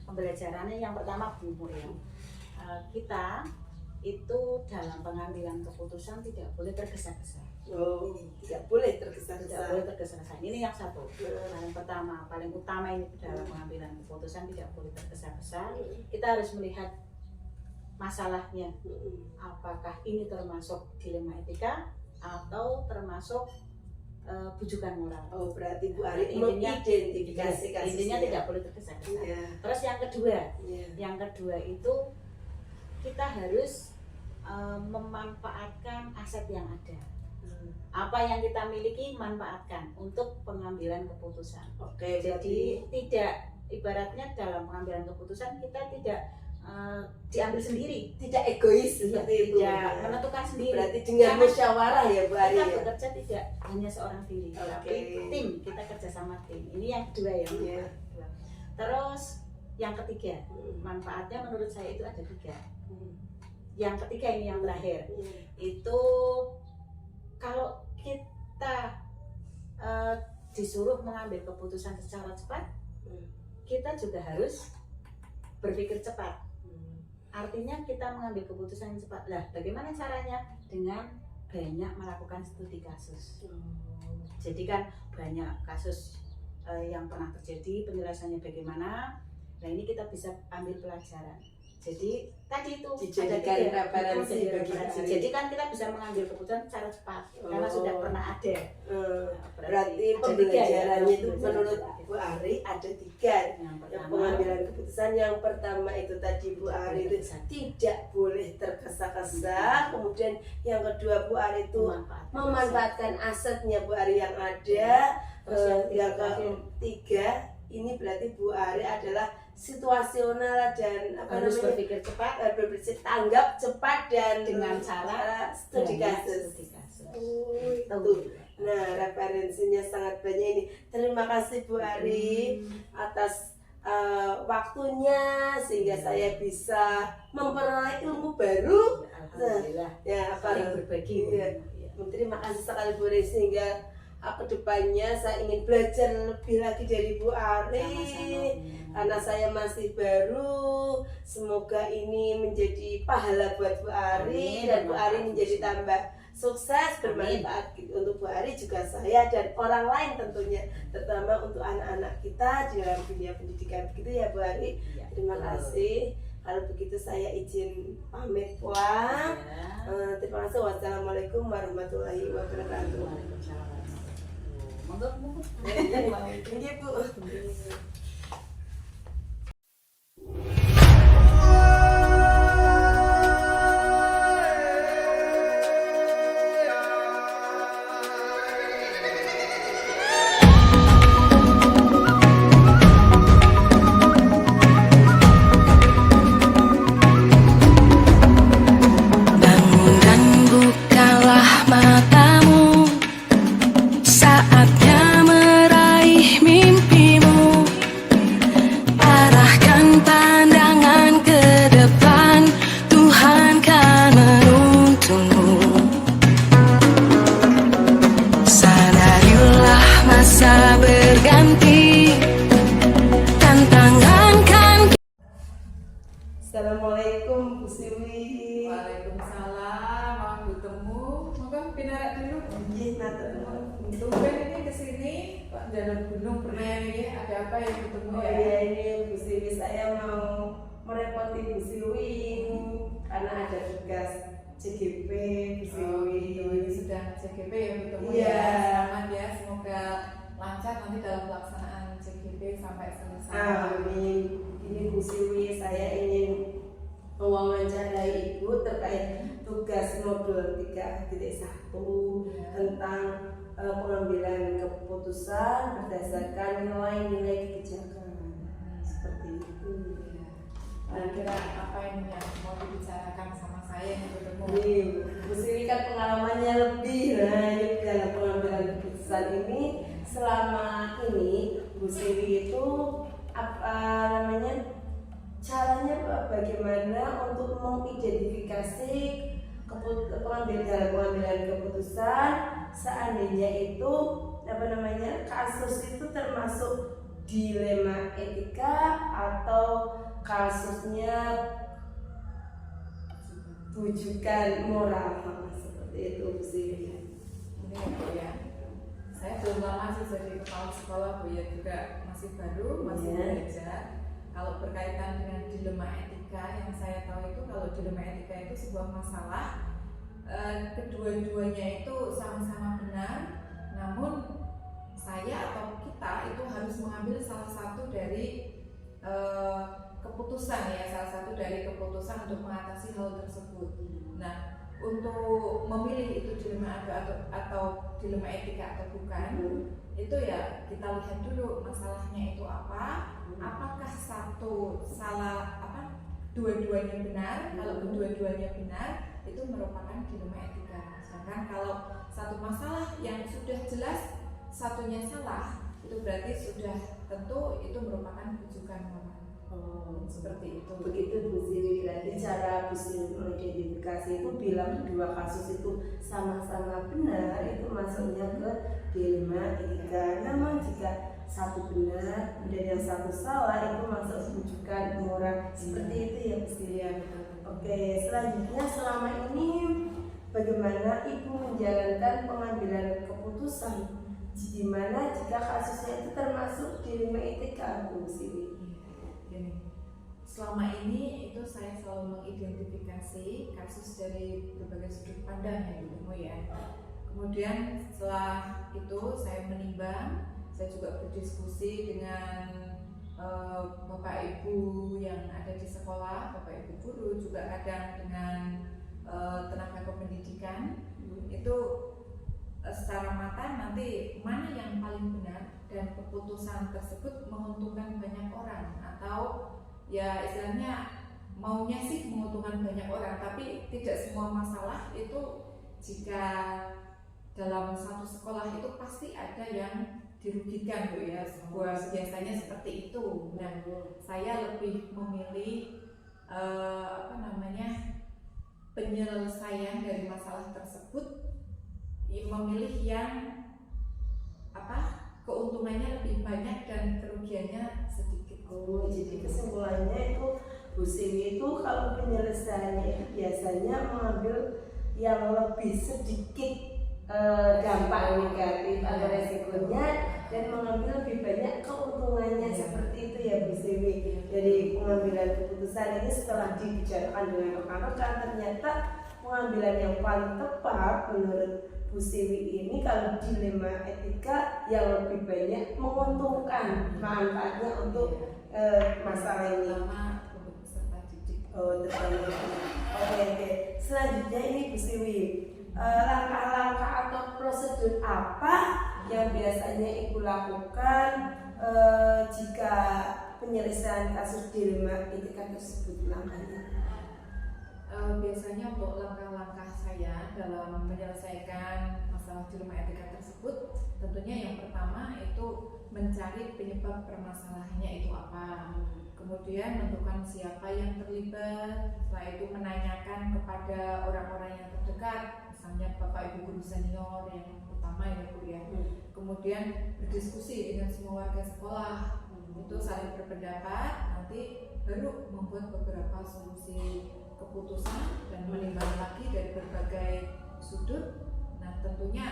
Pembelajarannya yang pertama Bu ya, kita itu dalam pengambilan keputusan tidak boleh tergesa-gesa. Tidak boleh tergesa-gesa. Tidak boleh tergesa-gesa. Ini yang satu. Yang pertama, paling utama ini dalam pengambilan keputusan tidak boleh tergesa-gesa. Kita harus melihat masalahnya. Apakah ini termasuk dilema etika atau termasuk bujukan moral. Berarti Bu Ari mengidentifikasi kasusnya. Intinya tidak boleh tergesa-gesa. Terus yang kedua itu kita harus memanfaatkan aset yang ada. Apa yang kita miliki manfaatkan untuk pengambilan keputusan. Jadi tidak, ibaratnya dalam pengambilan keputusan kita tidak diambil sendiri, tidak egois seperti itu, tidak menentukan sendiri. Berarti dengan musyawarah ya Bu Ari. Kita bekerja tidak hanya seorang diri, tapi tim, kita kerja sama tim. Ini yang kedua ya. Terus yang ketiga, manfaatnya menurut saya itu ada 3. Yang ketiga ini yang terakhir, itu kalau kita disuruh mengambil keputusan secara cepat, kita juga harus berpikir cepat. Artinya kita mengambil keputusan yang cepat. Lah, bagaimana caranya? Dengan banyak melakukan studi kasus. Jadi kan banyak kasus yang pernah terjadi, penjelasannya bagaimana. Nah, ini kita bisa ambil pelajaran. Jadi tadi itu dijadikan referensi. Jadi kan kita bisa mengambil keputusan secara cepat karena sudah pernah ada. Berarti pembelajarannya itu menurut Bu Ari ada 3. Yang pengambilan keputusan yang pertama itu tadi Bu Ari itu tidak boleh tergesa-gesa. Kemudian yang kedua Bu Ari itu memanfaatkan asetnya Bu Ari yang ada. Yang ketiga ini berarti Bu Ari adalah situasional dan harus berpikir cepat, berpikir tanggap cepat dan dengan cara studi kasus. Nah, referensinya sangat banyak ini. Terima kasih Bu Ari atas waktunya sehingga saya bisa memperoleh ilmu baru. Alhamdulillah. Saling berbagi. Terima kasih sekali Bu Ari, sehingga kedepannya saya ingin belajar lebih lagi dari Bu Ari. Karena saya masih baru, semoga ini menjadi pahala buat Bu Ari. Dan Bu Ari menjadi tambah sukses, bermanfaat untuk Bu Ari, juga saya dan orang lain tentunya, terutama untuk anak-anak kita di dalam dunia pendidikan. Begitu ya Bu Ari. Terima kasih. Kalau begitu saya izin pamit pulang. Terima kasih. Wassalamualaikum warahmatullahi wabarakatuh. Monggo. Ini Bu. Bangun dan bukalah matamu, saatnya meraih mimpimu. Arahkan pandangan ke depan, Tuhan kan menuntunmu. Sadarilah masa berganti, tantangan kan. Assalamualaikum Bu Siwi. Waalaikumsalam, mau bertemu. Moga pinarek dulu. Nggih, matur nuwun. Tumben ini kesini, Pak jalan gunung pernah ini ada apa yang ketemu Oh ya? iya, ini Bu Siwi, saya mau merepoti Bu Siwi karena ada tugas CGP Bu Oh Siwi. gitu, ini sudah CGP yang ketemu Iya. ya. Selamat ya, semoga lancar nanti dalam pelaksanaan CGP sampai selesai. Amin. Ini Bu Siwi, saya ingin mewawancarai Ibu terkait tugas modul 3.1 tentang pengambilan keputusan berdasarkan nilai-nilai kebijakan. Seperti itu. Kira-kira apa yang mau dibicarakan sama saya yang ketemu? Ini Bu Siwi kan pengalamannya lebih. Nah, ini dalam pengambilan keputusan ini selama ini Bu Siwi itu apa namanya? Caranya bagaimana untuk mengidentifikasi pengambilan keputusan seandainya itu apa namanya kasus itu termasuk dilema etika atau kasusnya bujukan moral seperti itu Bu Siwi. Ini ya Bu ya, saya belum lama sih jadi kepala sekolah Bu ya, juga masih baru, masih Iya. belajar. Kalau berkaitan dengan dilema etika, yang saya tahu itu kalau dilema etika itu sebuah masalah, kedua-duanya itu sama-sama benar, namun saya atau kita itu harus mengambil salah satu dari keputusan ya, salah satu dari keputusan untuk mengatasi hal tersebut. Nah, untuk memilih itu dilema atau dilema etika atau bukan, itu ya kita lihat dulu masalahnya itu apa. Apakah satu salah dua-duanya benar? Kalau kedua-duanya benar, itu merupakan dilema etika. Sedangkan kalau satu masalah yang sudah jelas satunya salah, itu berarti sudah tentu itu merupakan bujukan moral. Seperti itu. Begitu Bu Siwi, berarti cara Bu Siwi mengidentifikasi itu bila dua kasus itu sama-sama benar, itu masuknya ke dilema etika. Namun jika satu benar dan yang satu salah, itu masuk bujukan moral. Seperti itu ya Bu Siwi. Oke, selanjutnya selama ini bagaimana Ibu menjalankan pengambilan keputusan di mana jika kasusnya itu termasuk dilema etika Bu Siwi? Gini, selama ini itu saya selalu mengidentifikasi kasus dari berbagai sudut pandang yang ketemu ya. Kemudian setelah itu saya menimbang, saya juga berdiskusi dengan Bapak Ibu yang ada di sekolah, Bapak Ibu guru, juga kadang dengan tenaga kependidikan. Itu secara matang nanti mana yang paling benar dan keputusan tersebut menguntungkan banyak orang, atau ya istilahnya maunya sih menguntungkan banyak orang, tapi tidak semua masalah itu jika dalam satu sekolah itu pasti ada yang dirugikan Bu ya, biasanya seperti itu. Nah, saya lebih memilih penyelesaian dari masalah tersebut, memilih yang keuntungannya lebih banyak dan kerugiannya sedikit. Jadi kesimpulannya itu Bu Siwi itu kalau penyelesaiannya itu biasanya mengambil yang lebih sedikit dampak negatif atau resikonya dan mengambil lebih banyak keuntungannya, seperti itu ya Bu Siwi. Jadi pengambilan keputusan ini setelah dibicarakan dengan rekan-rekan, ternyata pengambilan yang paling tepat menurut Bu Siwi ini kalau dilema etika yang lebih banyak menguntungkan manfaatnya untuk masalah ini. Untuk peserta didik. Oke. Selanjutnya ini Bu Siwi, langkah-langkah atau prosedur apa yang biasanya Ibu lakukan jika penyelesaian kasus dilema etika tersebut langkahnya? Biasanya untuk langkah-langkah saya dalam menyelesaikan masalah dilema etika tersebut, tentunya yang pertama itu mencari penyebab permasalahannya itu apa, kemudian menentukan siapa yang terlibat, setelah itu menanyakan kepada orang-orang yang terdekat, misalnya Bapak Ibu guru senior yang utama ya Bu ya, kemudian berdiskusi dengan semua warga sekolah, itu saling berpendapat, nanti baru membuat beberapa solusi keputusan dan menimbang lagi dari berbagai sudut. Nah tentunya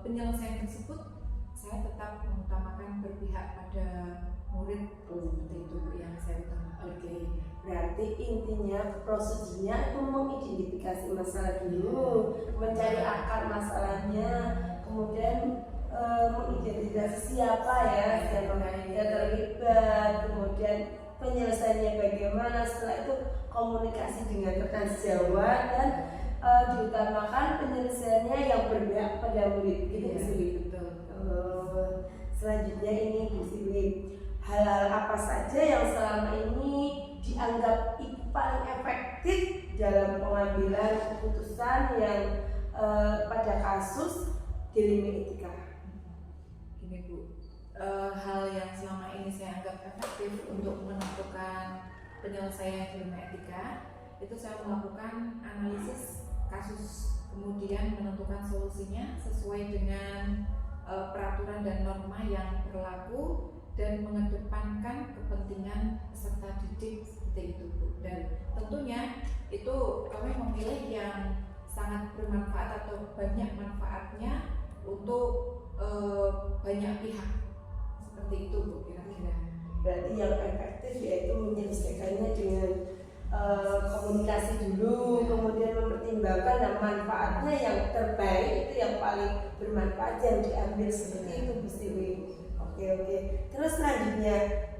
penyelesaian tersebut saya tetap mengutamakan berpihak pada murid seperti itu Bu, yang saya utamakan. Oke, berarti intinya prosedurnya itu mengidentifikasi masalah dulu, mencari akar masalahnya, kemudian mengidentifikasi siapa yang terlibat, kemudian penyelesaiannya bagaimana. Setelah itu komunikasi dengan rekan sejawat dan diutamakan penyelesaiannya yang berpihak pada murid. Gitu Bu Siwi. Betul. Selanjutnya ini Bu Siwi, hal-hal apa saja yang selama ini dianggap itu paling efektif dalam pengambilan keputusan yang pada kasus dilema etika? Gini Bu, hal yang selama ini saya anggap efektif untuk menentukan penyelesaian dilema etika itu saya melakukan analisis kasus, kemudian menentukan solusinya sesuai dengan peraturan dan norma yang berlaku dan mengedepankan kepentingan peserta didik seperti itu Bu. Dan tentunya itu kami memilih yang sangat bermanfaat atau banyak manfaatnya untuk banyak pihak seperti itu Bu, kira-kira. Berarti yang efektif yaitu menyelesaikannya dengan komunikasi dulu, kemudian mempertimbangkan manfaatnya yang terbaik, itu yang paling bermanfaat yang diambil seperti itu Bu Siwi. Oke. Terus selanjutnya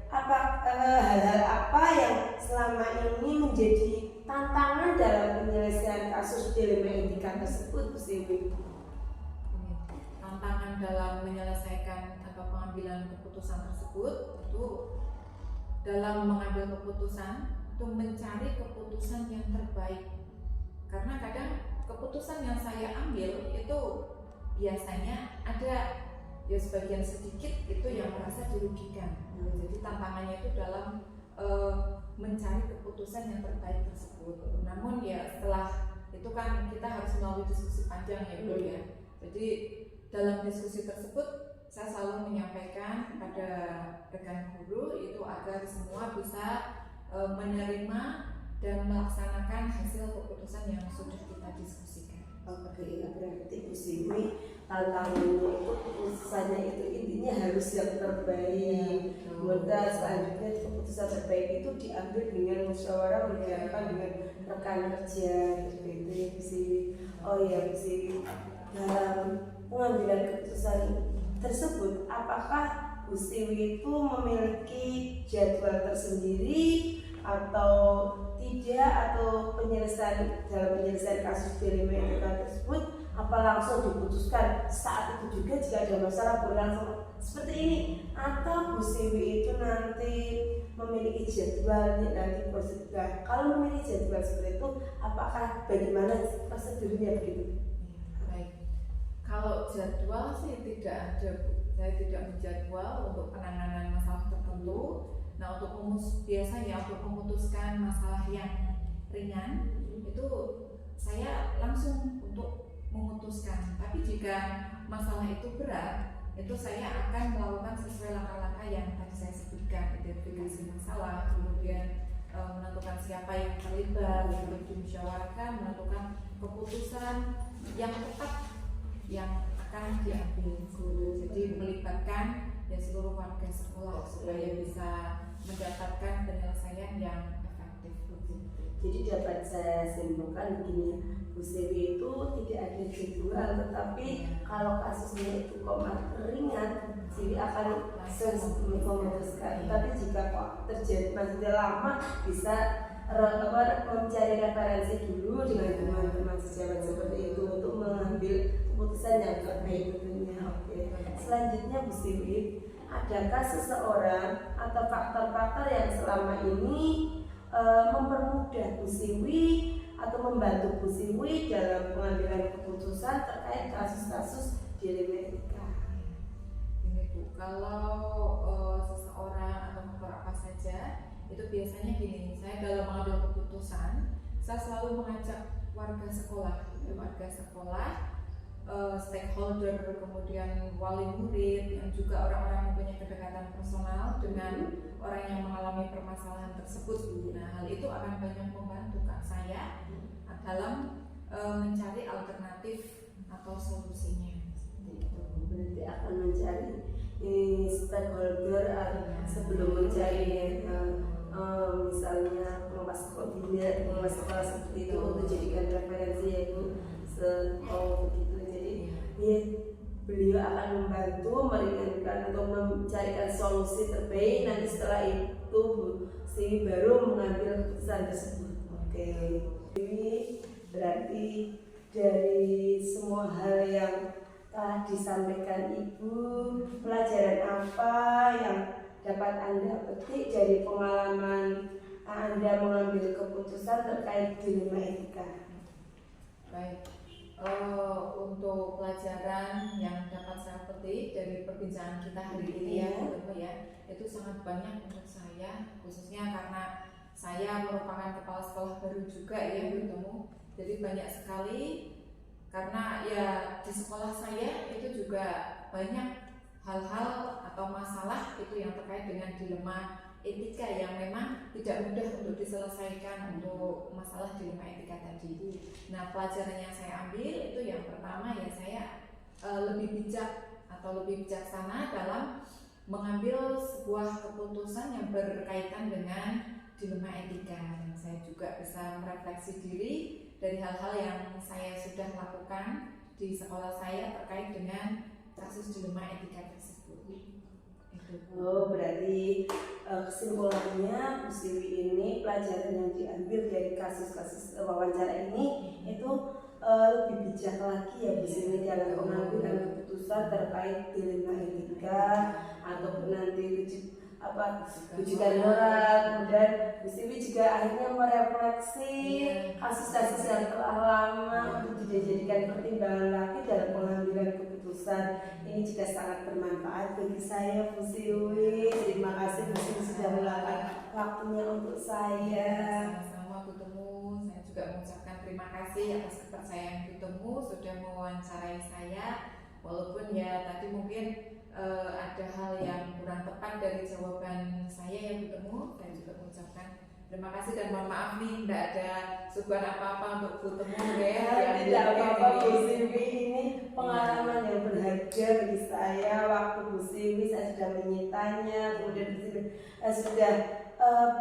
hal-hal apa yang selama ini menjadi tantangan dalam penyelesaian kasus dilema etika tersebut Bu Siwi? Tantangan dalam menyelesaikan atau pengambilan keputusan tersebut itu dalam mengambil keputusan itu mencari keputusan yang terbaik, karena kadang keputusan yang saya ambil itu biasanya ada ya sebagian sedikit itu yang merasa dirugikan. Jadi tantangannya itu dalam mencari keputusan yang terbaik tersebut. Namun ya setelah itu kan kita harus melalui diskusi panjang ya Bu ya. Jadi dalam diskusi tersebut saya selalu menyampaikan kepada rekan guru itu agar semua bisa menerima dan melaksanakan hasil keputusan yang sudah kita diskusikan. Oke, berarti Bu Siwi tantangannya itu keputusannya itu intinya harus yang terbaik. Kemudian selanjutnya keputusan terbaik itu diambil dengan musyawarah mendengarkan dengan rekan kerja gitu ya Bu Siwi. Oh iya Bu Siwi, dalam pengambilan keputusan tersebut apakah Bu Siwi itu memiliki jadwal tersendiri atau tidak, atau dalam penyelesaian kasus dilema etika tersebut apa langsung diputuskan saat itu juga jika ada masalah berlangsung seperti ini, atau Bu Siwi itu nanti memiliki jadwalnya nanti prosedur? Kalau memiliki jadwal seperti itu, apakah bagaimana prosedurnya begitu? Baik, kalau jadwal sih tidak ada Bu. Saya tidak menjadwal untuk penanganan masalah tertentu. Nah, biasanya untuk memutuskan masalah yang ringan itu saya langsung untuk memutuskan. Tapi jika masalah itu berat, itu saya akan melakukan sesuai langkah-langkah yang tadi saya sebutkan, identifikasi masalah, kemudian menentukan siapa yang terlibat, kemudian dimusyawarahkan, menentukan keputusan yang tepat yang akan diambil. Jadi melibatkan ya seluruh warga sekolah supaya bisa mendapatkan penyelesaian yang efektif. Jadi dapat saya simpulkan begini, Bu Siwi itu tidak ada jadwal, tetapi kalau kasusnya itu ringan, Siwi akan memutuskan. Tapi jika kok terjadi masih lama, bisa mencari referensi dulu dengan teman-teman sejawat seperti itu untuk mengambil keputusan yang terbaik tentunya. Oke. Selanjutnya Bu Siwi, adakah seseorang atau faktor-faktor yang selama ini mempermudah Bu Siwi atau membantu Bu Siwi dalam pengambilan keputusan terkait kasus-kasus dilema etika? Ini Bu, kalau seseorang atau faktor apa saja itu biasanya gini, saya dalam mengambil keputusan saya selalu mengajak warga sekolah, stakeholder, kemudian wali murid, yang juga orang-orang yang punya kedekatan personal dengan orang yang mengalami permasalahan tersebut. Nah, hal itu akan banyak membantu saya dalam mencari alternatif atau solusinya. Seperti itu. Berarti akan mencari stakeholder sebelum mencari misalnya pengelola sekolah seperti itu untuk jadikan referensi ya Bu. Begitu. Jadi beliau akan membantu meringankan atau mencarikan solusi terbaik. Nanti setelah itu Bu Siwi baru mengambil keputusan tersebut. Oke. Ini berarti dari semua hal yang telah disampaikan Ibu, pelajaran apa yang dapat Anda petik dari pengalaman Anda mengambil keputusan terkait dilema etika? Baik, untuk pelajaran yang dapat saya petik dari perbincangan kita hari ini ya, itu sangat banyak untuk saya, khususnya karena saya merupakan kepala sekolah baru juga ya bertemu. Jadi banyak sekali, karena ya di sekolah saya itu juga banyak hal-hal atau masalah itu yang terkait dengan dilema etika yang memang tidak mudah untuk diselesaikan untuk masalah dilema etika tadi. Nah, pelajaran yang saya ambil itu yang pertama ya saya lebih bijak atau lebih bijaksana dalam mengambil sebuah keputusan yang berkaitan dengan dilema etika. Dan saya juga bisa merefleksi diri dari hal-hal yang saya sudah lakukan di sekolah saya terkait dengan kasus dilema etika tersebut. Oh, berarti kesimpulannya Bu Siwi ini pelajaran yang diambil dari kasus-kasus wawancara ini itu lebih bijak lagi ya Bu Siwi dalam pengambilan keputusan terkait dilema etika ataupun nanti rujukan moral. Kemudian Bu Siwi juga akhirnya merefleksi kasus-kasus yang telah lama untuk dijadikan pertimbangan lagi dalam pengambilan keputusan. Ini juga sangat bermanfaat bagi saya Bu Siwi. Terima kasih Bu Siwi sudah meluangkan waktunya untuk saya. Sama-sama Bu Temu, saya juga mengucapkan terima kasih atas kepercayaan Bu Temu sudah mewawancarai saya. Walaupun ya tadi mungkin ada hal yang kurang tepat dari jawaban saya yang bertemu, saya juga mengucapkan terima kasih dan mohon maaf nih tidak ada suguhan apa-apa untuk bertemu ya. Tidak apa-apa Bu Siwi, ini pengalaman yang berharga bagi saya. Waktu Bu Siwi saya sudah menyitanya, kemudian Bu Siwi sudah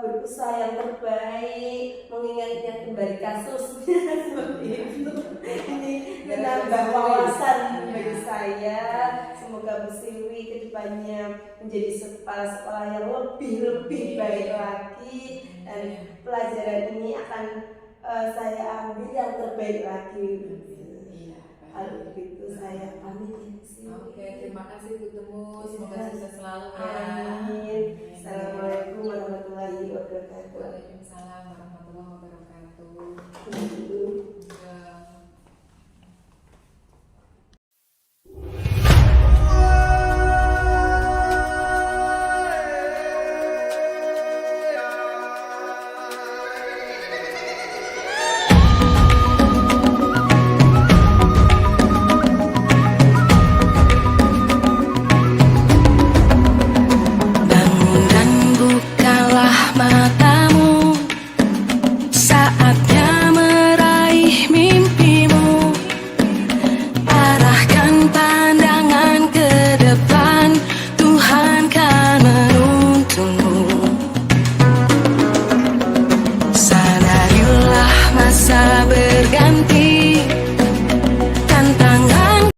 berusaha yang terbaik mengingat-ingat kembali kasusnya seperti itu. Ini menambah wawasan bagi saya. Semoga Bu Siwi kedepannya menjadi kepala sekolah yang lebih baik lagi, dan pelajaran ini akan saya ambil yang terbaik lagi. Kalau begitu saya pamit ya Bu Siwi. Oke, terima kasih Bu Temu, semoga sukses selalu ya. Amin.